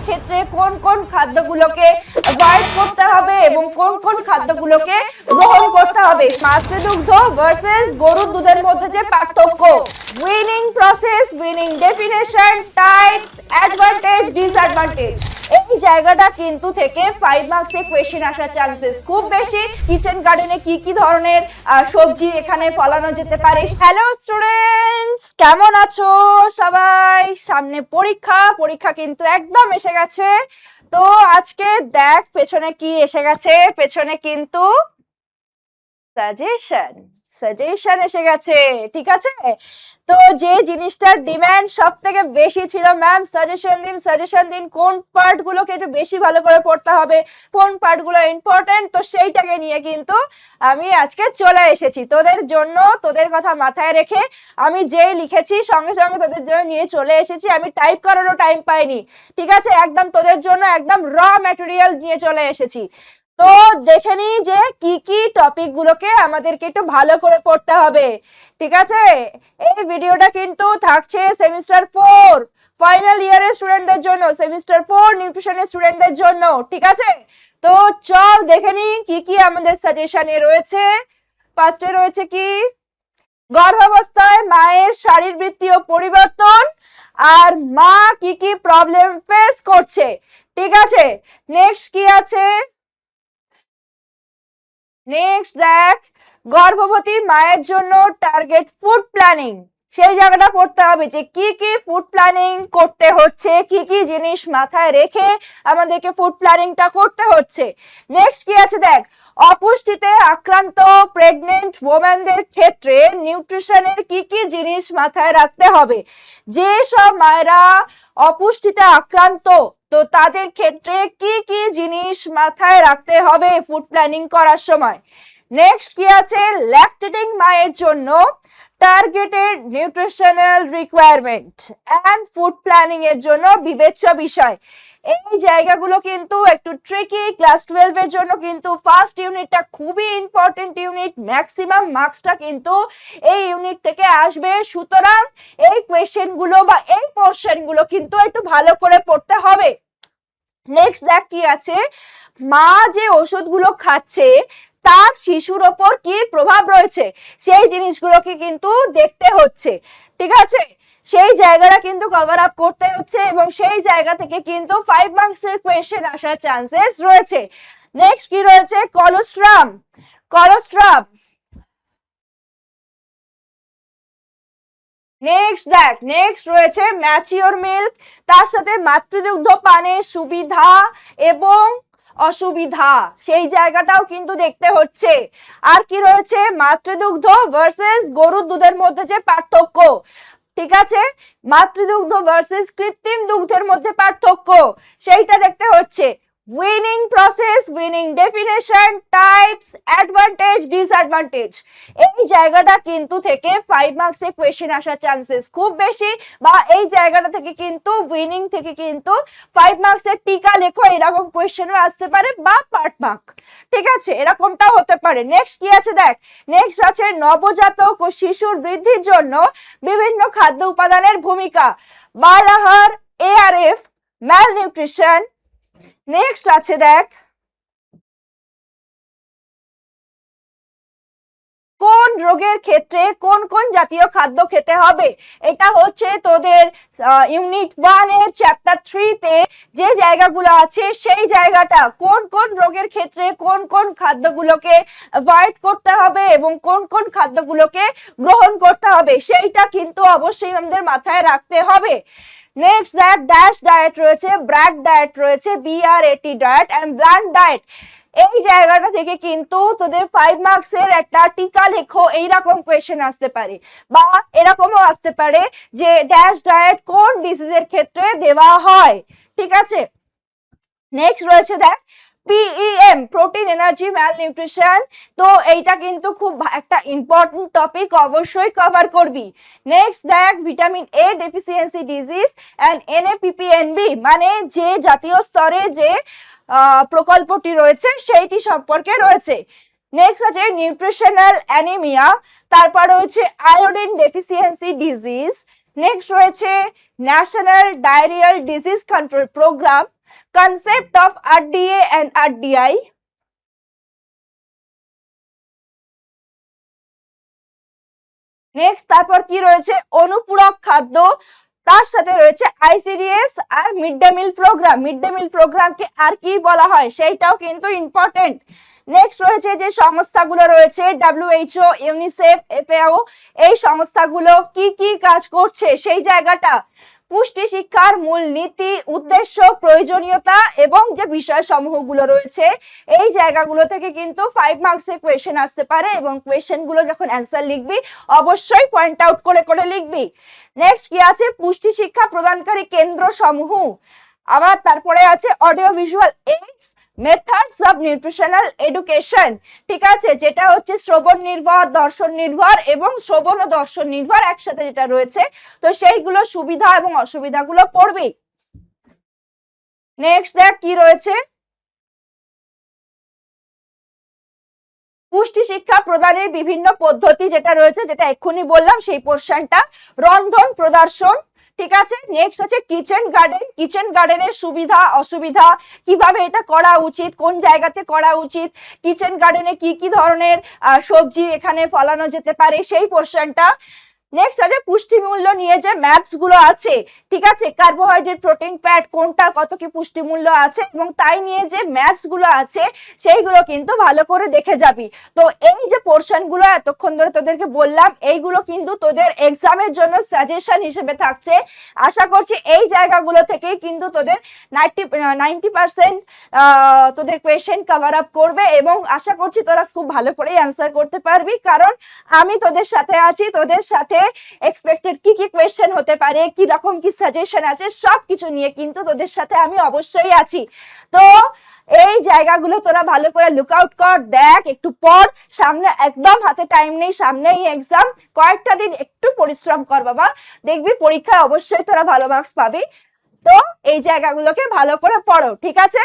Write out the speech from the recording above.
ক্ষেত্রে কোন কোন খাদ্যগুলোকে অ্যাভয়েড করতে হবে এবং কোন কোন খাদ্যগুলোকে গ্রহণ করতে হবে, মাতৃদুগ্ধ ভার্সেস গরুর দুধের মধ্যে যে পার্থক্য, winning process, winning definition, types, advantage, disadvantage, এই জায়গাটা কিন্তু থেকে 5 মার্কসে কোয়েশ্চেন আসার চান্সেস খুব বেশি। কিচেন গার্ডেনে কি কি ধরনের সবজি এখানে ফলানো যেতে পারে। হ্যালো স্টুডেন্টস, কেমন আছো সবাই? সামনে পরীক্ষা কিন্তু একদম এসে গেছে। তো আজকে দেখ পেছনে কি এসে গেছে, পেছনে কিন্তু সাজেশন এসে গেছে, ঠিক আছে? তো যে জিনিসটার ডিমান্ড সব থেকে বেশি ছিল, ম্যাম সাজেশন দিন কোন পার্ট গুলোকে একটু বেশি ভালো করে পড়তে হবে, কোন পার্ট গুলো ইম্পর্টেন্ট, তো সেইটাকে নিয়ে কিন্তু আমি আজকে চলে এসেছি তোদের জন্য। তোদের কথা মাথায় রেখে আমি যেই লিখেছি সঙ্গে সঙ্গে তোদের জন্য নিয়ে চলে এসেছি। আমি টাইপ করারও টাইম পাইনি, ঠিক আছে? একদম তোদের জন্য একদম র ম্যাটেরিয়াল নিয়ে চলে এসেছি। তো দেখে নি যে কি কি টপিক গুলোকে আমাদেরকে একটু ভালো করে পড়তে হবে, ঠিক আছে? এই ভিডিওটা কিন্তু থাকছে সেমিস্টার 4 ফাইনাল ইয়ারের স্টুডেন্টদের জন্য, সেমিস্টার 4 নিউট্রিশনের স্টুডেন্টদের জন্য, ঠিক আছে? তো চল দেখে নি কি কি আমাদের সাজেশনে রয়েছে। ফার্স্টে রয়েছে কি, গর্ভাবস্থায় মায়ের শারীরবৃত্তীয় পরিবর্তন আর মা কি কি প্রবলেম ফেস করছে, ঠিক আছে? নেক্সট কি আছে, নেক্সট দেখ গর্ভবতী মায়ের জন্য টার্গেট ফুড প্ল্যানিং, সেই জায়গাটা পড়তে হবে যে কি কি ফুড প্ল্যানিং করতে হচ্ছে, কি কি জিনিস মাথায় রেখে আমাদেরকে ফুড প্ল্যানিংটা করতে হচ্ছে। নেক্সট কি আছে দেখ, অপুষ্টিতে আক্রান্ত প্রেগনেন্ট ওমেনদের ক্ষেত্রে নিউট্রিশনের কি কি জিনিস মাথায় রাখতে হবে, যে সব মায়েরা অপুষ্টিতে আক্রান্ত তো তাদের ক্ষেত্রে কি কি জিনিস মাথায় রাখতে হবে ফুড প্ল্যানিং করার সময়। নেক্সট কি আছে, ল্যাকটেটিং মায়ের জন্য targeted nutritional requirement and food planning এর জন্য বিবেচ্য বিষয়। এই জায়গাগুলো কিন্তু একটু ট্রিকি, ক্লাস 12 এর জন্য কিন্তু ফার্স্ট ইউনিটটা খুবই ইম্পর্টেন্ট ইউনিট, ম্যাক্সিমাম মার্কসটা কিন্তু এই ইউনিট থেকে আসবে। সুতরাং এই কোয়েশ্চেন গুলো বা এই পোরশন গুলো কিন্তু একটু ভালো করে পড়তে হবে। নেক্সট দেখ কি আছে, মা যে ওষুধগুলো খাচ্ছে তার শিশুর ওপর কি প্রভাব রয়েছে, সেই জিনিসগুলোকে কিন্তু দেখতে হচ্ছে, ঠিক আছে? সেই জায়গাটা কিন্তু কভার আপ করতে হচ্ছে এবং সেই জায়গা থেকে কিন্তু 5 মার্কসের কোয়েশ্চেন আসার চান্সেস রয়েছে। নেক্সট কি রয়েছে, কলোস্ট্রাম। নেক্সট দেখ, নেক্সট রয়েছে ম্যাচিওর মিল্ক, তার সাথে মাতৃদুগ্ধ পানের সুবিধা এবং অসুবিধা, সেই জায়গাটাও কিন্তু দেখতে হচ্ছে। আর কি রয়েছে, মাতৃদুগ্ধ ভার্সেস গরুর দুধের মধ্যে যে পার্থক্য, ঠিক আছে? মাতৃদুগ্ধ ভার্সেস কৃত্রিম দুগ্ধের মধ্যে পার্থক্য, সেইটা দেখতে হচ্ছে। Winning process, winning definition, types, advantage, disadvantage, এই জায়গাটা কিন্তু থেকে 5 মার্কসে কোয়েশ্চেন আসার চান্সেস খুব বেশি। বা এই জায়গাটা থেকে কিন্তু উইনিং থেকে কিন্তু 5 মার্কসের টিকা লেখো এরকম কোয়েশ্চেনও আসতে পারে বা পার্ট মার্ক, ঠিক আছে? এরকমটাও হতে পারে। নেক্সট কি আছে দেখ, নেক্সট আছে নবজাতক ও শিশুর বৃদ্ধির জন্য বিভিন্ন খাদ্য উপাদানের ভূমিকা, বালাহার, এআরএফ, ম্যালনিউট্রিশন। নেক্সট আছে দেখ, কোন রোগের ক্ষেত্রে কোন কোন জাতীয় খাদ্য খেতে হবে, এটা হচ্ছে তোদের ইউনিট 1 এর চ্যাপ্টার 3 তে যে জায়গাগুলো আছে সেই জায়গাটা, কোন কোন রোগের ক্ষেত্রে কোন কোন খাদ্যগুলোকে অ্যাভয়েড করতে হবে এবং কোন কোন খাদ্যগুলোকে গ্রহণ করতে হবে, সেইটা কিন্তু অবশ্যই আমাদের মাথায় রাখতে হবে। নেক্সট দেখ, ড্যাশ ডায়েট রয়েছে, ব্র্যাড ডায়েট রয়েছে, BRAT diet and bland diet. এই জায়গাটা থেকে কিন্তু তোদের 5 মার্কসের একটা টিকা লেখো এইরকম কোয়েশ্চেন আসতে পারে, বা এরকমও আসতে পারে যে ড্যাশ ডায়েট কোন ডিজিজের ক্ষেত্রে দেওয়া হয়, ঠিক আছে? নেক্সট রয়েছে দেখ PEM, প্রোটিন এনার্জি ম্যালনিউট্রিশন। তো এইটা কিন্তু খুব একটা ইম্পর্টেন্ট টপিক, অবশ্যই কভার করবি। নেক্সট দেখ vitamin A deficiency disease and NAPPNB, মানে যে জাতীয় স্তরে যে প্রকল্পটি রয়েছে সেইটি সম্পর্কে রয়েছে। নেক্সট আছে নিউট্রিশনাল অ্যানিমিয়া, তারপর রয়েছে আয়োডিন ডেফিসিয়েন্সি ডিজিজ, নেক্সট রয়েছে national diarrhoeal disease control programme, concept of RDA and RDI. Next তারপর কি রয়েছে অনুপূরক খাদ্য, তার সাথে রয়েছে আইসিডিএস আর mid day meal programme. Mid day meal প্রোগ্রামকে আর কি বলা হয় সেইটাও কিন্তু ইম্পর্টেন্ট। নেক্সট রয়েছে যে সংস্থাগুলো রয়েছে ডব্লিউএইচও, ইউনিসেফ, এফএও, এই সংস্থাগুলো কি কি কাজ করছে সেই জায়গাটা, পুষ্টি শিক্ষার মূল নীতি, উদ্দেশ্য, প্রয়োজনীয়তা এবং যে বিষয় সমূহগুলো রয়েছে এই জায়গাগুলো থেকে কিন্তু 5 মার্কসের কোয়েশ্চেন আসতে পারে এবং কোয়েশ্চেনগুলো যখন অ্যান্সার লিখবি অবশ্যই পয়েন্ট আউট করে করে লিখবি। নেক্সট কি আছে পুষ্টি শিক্ষা প্রদানকারী কেন্দ্র সমূহ, আবার তারপরে আছে audio visual AIDS, methods of nutritional education, ঠিক আছে, যেটা হচ্ছে শ্রবণ নির্ভর, দর্শন নির্ভর এবং শ্রবণ ও দর্শন নির্ভর একসাথে যেটা রয়েছে, তো সেইগুলো সুবিধা এবং অসুবিধাগুলো পড়বি। নেক্সট দেখ কি রয়েছে পুষ্টি শিক্ষা প্রদানের বিভিন্ন পদ্ধতি যেটা রয়েছে, যেটা এক্ষুনি বললাম সেই পোর্শনটা, রন্ধন প্রদর্শন, ঠিক আছে। নেক্সট হচ্ছে কিচেন গার্ডেন, কিচেন গার্ডেনের সুবিধা অসুবিধা, কিভাবে এটা করা উচিত, কোন জায়গাতে করা উচিত, কিচেন গার্ডেনে কি কি ধরনের সবজি এখানে ফলানো যেতে পারে সেই পোর্শনটা। নেক্সট আছে পুষ্টি মূল্য নিয়ে যে ম্যাথস গুলো আছে, ঠিক আছে, কার্বোহাইড্রেট, প্রোটিন, ফ্যাট কোনটার কত কি পুষ্টি মূল্য আছে এবং তাই নিয়ে যে ম্যাথস গুলো আছে সেইগুলো কিন্তু ভালো করে দেখে যাবি। তো এই যে পোর্শন গুলো এতক্ষণ ধরে তোদেরকে বললাম এইগুলো কিন্তু তোদের এক্সামের জন্য সাজেশন হিসেবে থাকছে। আশা করছি এই জায়গাগুলো থেকেই কিন্তু তোদের 90% তোদের কোয়েশ্চেন কভার আপ করবে এবং আশা করছি তোরা খুব ভালো করে অ্যান্সার করতে পারবি, কারণ আমি তোদের সাথে আছি, তোদের সাথে এক্সপেক্টেড কি কি কোয়েশ্চেন হতে পারে, কি রকম কি সাজেশন আছে সবকিছু নিয়ে কিন্তু তোদের সাথে আমি অবশ্যই আছি। তো এই জায়গাগুলো তোরা ভালো করে লুক আউট কর, দেখ, একটু পড়, সামনে একদম হাতে টাইম নেই, সামনেই এক্সাম, কয়েকটা দিন একটু পরিশ্রম কর বাবা, দেখবি পরীক্ষায় অবশ্যই তোরা ভালো মার্কস পাবি। তো এই জায়গাগুলোকে ভালো করে পড়ো, ঠিক আছে।